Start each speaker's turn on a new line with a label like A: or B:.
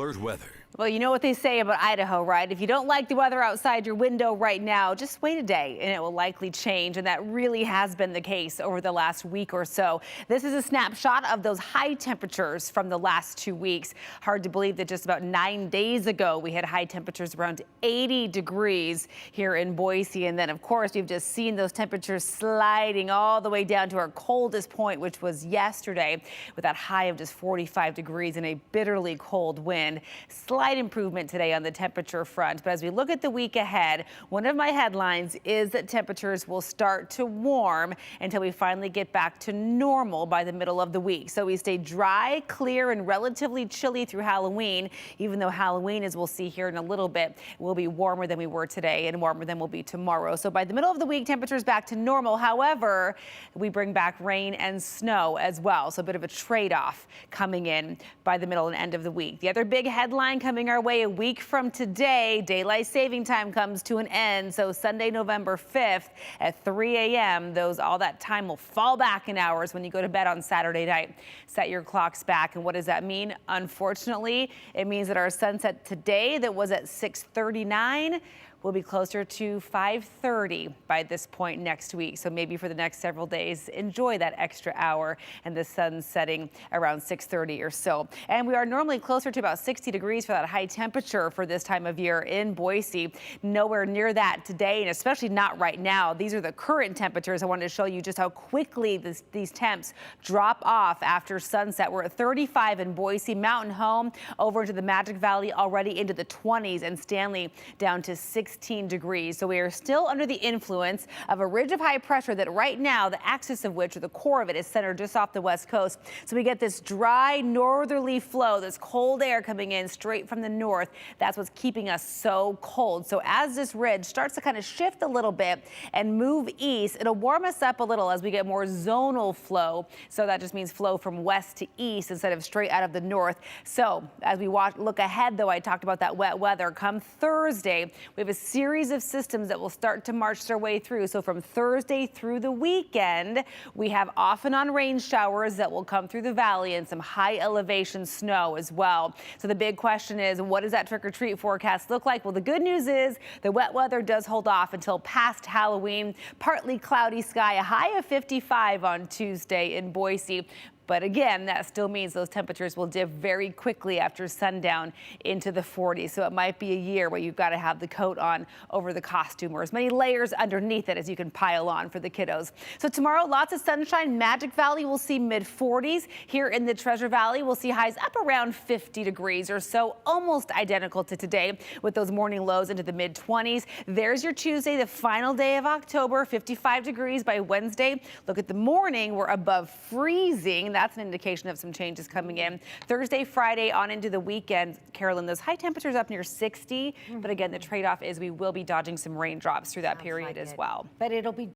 A: Alert weather.
B: Well, you know what they say about Idaho, right? If you don't like the weather outside your window right now, just wait a day and it will likely change. And that really has been the case over the last week or so. This is a snapshot of those high temperatures from the last 2 weeks. Hard to believe that just about 9 days ago, we had high temperatures around 80 degrees here in Boise. And then, of course, we've just seen those temperatures sliding all the way down to our coldest point, which was yesterday, with that high of just 45 degrees and a bitterly cold wind. Slight improvement today on the temperature front, but as we look at the week ahead, one of my headlines is that temperatures will start to warm until we finally get back to normal by the middle of the week. So we stay dry, clear, and relatively chilly through Halloween, even though Halloween, as we'll see here in a little bit, will be warmer than we were today and warmer than we'll be tomorrow. So by the middle of the week, temperatures back to normal. However, we bring back rain and snow as well. So a bit of a trade-off coming in by the middle and end of the week. The other big headline coming our way a week from today, daylight saving time comes to an end. So Sunday, November 5th at 3 a.m., all that time will fall back in hours when you go to bed on Saturday night. Set your clocks back. And what does that mean? Unfortunately, it means that our sunset today that was at 6:39 will be closer to 5:30 by this point next week. So maybe for the next several days, enjoy that extra hour and the sun setting around 6:30 or so. And we are normally closer to about 60 degrees for that high temperature for this time of year in Boise. Nowhere near that today, and especially not right now. These are the current temperatures. I wanted to show you just how quickly these temps drop off after sunset. We're at 35 in Boise, Mountain Home over into the Magic Valley already into the 20s, and Stanley down to 16 degrees. So we are still under the influence of a ridge of high pressure that right now, the axis of which, or the core of it, is centered just off the west coast. So we get this dry northerly flow, this cold air coming in straight from the north. That's what's keeping us so cold. So as this ridge starts to kind of shift a little bit and move east, it'll warm us up a little as we get more zonal flow. So that just means flow from west to east instead of straight out of the north. So as we look ahead, though, I talked about that wet weather. Come Thursday, we have a series of systems that will start to march their way through. So from Thursday through the weekend, we have off and on rain showers that will come through the valley and some high elevation snow as well. So the big question is, what does that trick or treat forecast look like? Well, the good news is the wet weather does hold off until past Halloween. Partly cloudy sky, a high of 55 on Tuesday in Boise. But again, that still means those temperatures will dip very quickly after sundown into the 40s. So it might be a year where you've got to have the coat on over the costume, or as many layers underneath it as you can pile on for the kiddos. So tomorrow, lots of sunshine. Magic Valley will see mid 40s. Here in the Treasure Valley, we'll see highs up around 50 degrees or so, almost identical to today, with those morning lows into the mid 20s. There's your Tuesday, the final day of October, 55 degrees by Wednesday. Look at the morning, we're above freezing. That's an indication of some changes coming in. Thursday, Friday, on into the weekend, Carolyn, those high temperatures up near 60. But again, the trade-off is we will be dodging some raindrops through that period as well.
C: But it'll be